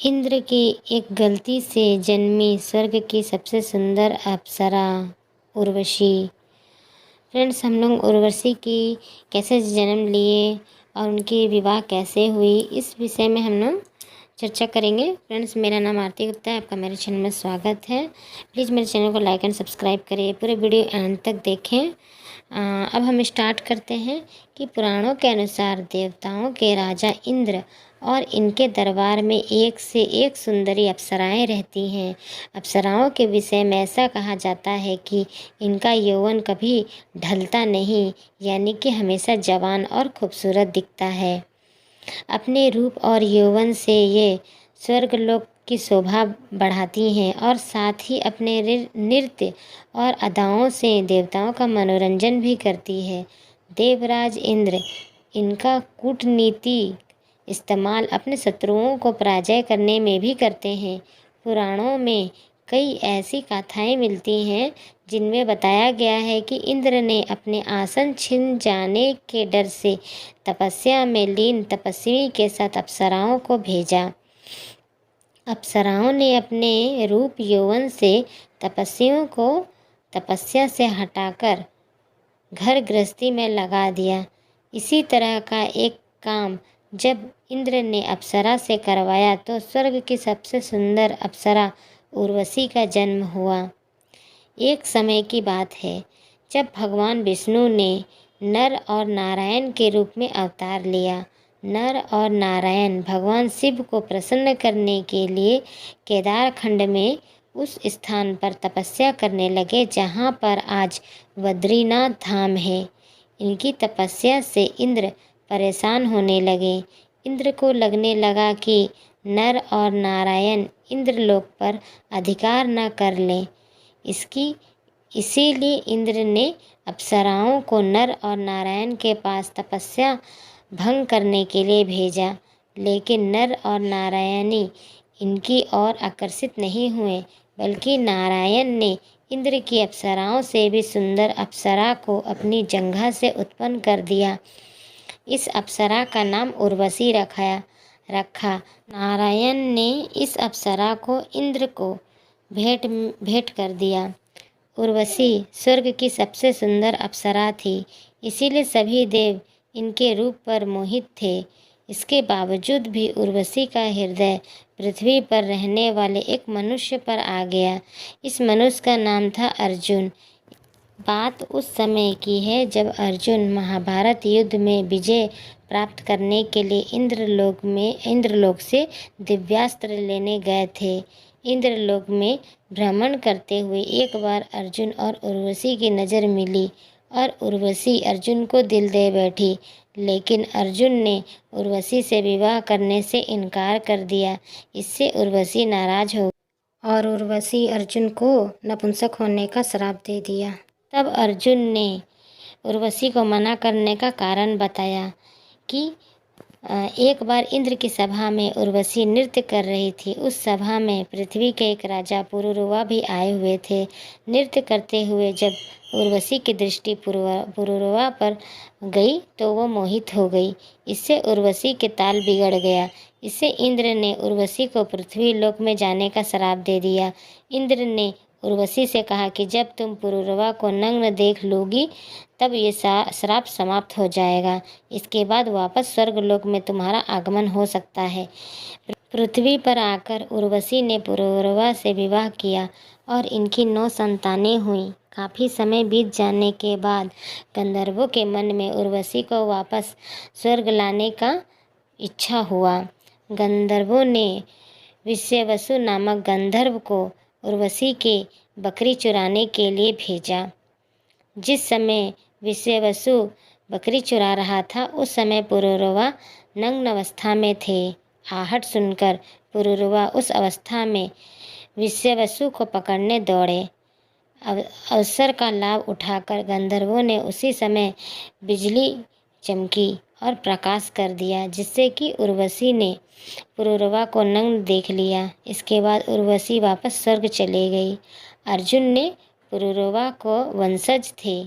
इंद्र की एक गलती से जन्मी स्वर्ग की सबसे सुंदर अप्सरा उर्वशी। फ्रेंड्स, हम लोग उर्वशी की कैसे जन्म लिए और उनकी विवाह कैसे हुई, इस विषय में हम लोग चर्चा करेंगे। फ्रेंड्स, मेरा नाम आरती गुप्ता है, आपका मेरे चैनल में स्वागत है। प्लीज़ मेरे चैनल को लाइक एंड सब्सक्राइब करिए, पूरे वीडियो एंड तक देखें। अब हम स्टार्ट करते हैं कि पुराणों के अनुसार देवताओं के राजा इंद्र और इनके दरबार में एक से एक सुंदरी अप्सराएं रहती हैं। अप्सराओं के विषय में ऐसा कहा जाता है कि इनका यौवन कभी ढलता नहीं, यानी कि हमेशा जवान और खूबसूरत दिखता है। अपने रूप और यौवन से ये स्वर्गलोक की शोभा बढ़ाती हैं और साथ ही अपने नृत्य और अदाओं से देवताओं का मनोरंजन भी करती है। देवराज इंद्र इनका कूटनीति इस्तेमाल अपने शत्रुओं को पराजय करने में भी करते हैं। पुराणों में कई ऐसी गाथाएं मिलती हैं जिनमें बताया गया है कि इंद्र ने अपने आसन छिन जाने के डर से तपस्या में लीन तपस्वी के साथ अप्सराओं को भेजा। अप्सराओं ने अपने रूप यौवन से तपस्वियों को तपस्या से हटाकर घर गृहस्थी में लगा दिया। इसी तरह का एक काम जब इंद्र ने अप्सरा से करवाया तो स्वर्ग की सबसे सुंदर अप्सरा उर्वशी का जन्म हुआ। एक समय की बात है जब भगवान विष्णु ने नर और नारायण के रूप में अवतार लिया। नर और नारायण भगवान शिव को प्रसन्न करने के लिए केदार खंड में उस स्थान पर तपस्या करने लगे जहाँ पर आज बद्रीनाथ धाम है। इनकी तपस्या से इंद्र परेशान होने लगे। इंद्र को लगने लगा कि नर और नारायण इंद्रलोक पर अधिकार न कर लें। इसीलिए इंद्र ने अप्सराओं को नर और नारायण के पास तपस्या भंग करने के लिए भेजा, लेकिन नर और नारायणी इनकी ओर आकर्षित नहीं हुए, बल्कि नारायण ने इंद्र की अप्सराओं से भी सुंदर अप्सरा को अपनी जंघा से उत्पन्न कर दिया। इस अप्सरा का नाम उर्वशी रखा। नारायण ने इस अप्सरा को इंद्र को भेंट कर दिया। उर्वशी स्वर्ग की सबसे सुंदर अप्सरा थी, इसीलिए सभी देव इनके रूप पर मोहित थे। इसके बावजूद भी उर्वशी का हृदय पृथ्वी पर रहने वाले एक मनुष्य पर आ गया। इस मनुष्य का नाम था अर्जुन। बात उस समय की है जब अर्जुन महाभारत युद्ध में विजय प्राप्त करने के लिए इंद्रलोक से दिव्यास्त्र लेने गए थे। इंद्रलोक में भ्रमण करते हुए एक बार अर्जुन और उर्वशी की नज़र मिली और उर्वशी अर्जुन को दिल दे बैठी, लेकिन अर्जुन ने उर्वशी से विवाह करने से इनकार कर दिया। इससे उर्वशी नाराज हो और उर्वशी अर्जुन को नपुंसक होने का श्राप दे दिया। तब अर्जुन ने उर्वशी को मना करने का कारण बताया कि एक बार इंद्र की सभा में उर्वशी नृत्य कर रही थी। उस सभा में पृथ्वी के एक राजा पुरुरवा भी आए हुए थे। नृत्य करते हुए जब उर्वशी की दृष्टि पुरुरवा पर गई तो वो मोहित हो गई। इससे उर्वशी के ताल बिगड़ गया। इससे इंद्र ने उर्वशी को पृथ्वी लोक में जाने का श्राप दे दिया। इंद्र ने उर्वशी से कहा कि जब तुम पुरुरवा को नग्न देख लोगी तब ये श्राप समाप्त हो जाएगा। इसके बाद वापस स्वर्गलोक में तुम्हारा आगमन हो सकता है। पृथ्वी पर आकर उर्वशी ने पुरुरवा से विवाह किया और इनकी 9 संतानें हुईं। काफ़ी समय बीत जाने के बाद गंधर्वों के मन में उर्वशी को वापस स्वर्ग लाने का इच्छा हुआ। गंधर्वों ने विश्ववसु नामक गंधर्व को उर्वशी के बकरी चुराने के लिए भेजा। जिस समय विश्ववसु बकरी चुरा रहा था उस समय पुरुरवा नग्न अवस्था में थे। आहट सुनकर पुरुरवा उस अवस्था में विश्ववसु को पकड़ने दौड़े। अवसर का लाभ उठाकर गंधर्वों ने उसी समय बिजली चमकी और प्रकाश कर दिया, जिससे कि उर्वशी ने पुरुरवा को नग्न देख लिया। इसके बाद उर्वशी वापस स्वर्ग चले गई। अर्जुन ने पुरुरवा को वंशज थे,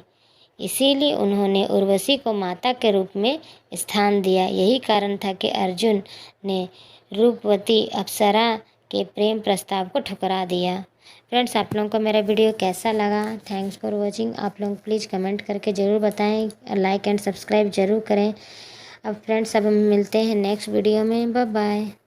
इसीलिए उन्होंने उर्वशी को माता के रूप में स्थान दिया। यही कारण था कि अर्जुन ने रूपवती अप्सरा के प्रेम प्रस्ताव को ठुकरा दिया। फ्रेंड्स, आप लोगों को मेरा वीडियो कैसा लगा? Thanks for watching. आप लोग प्लीज़ कमेंट करके ज़रूर बताएं, लाइक एंड सब्सक्राइब ज़रूर करें। अब फ्रेंड्स, अब हम मिलते हैं नेक्स्ट वीडियो में। Bye bye.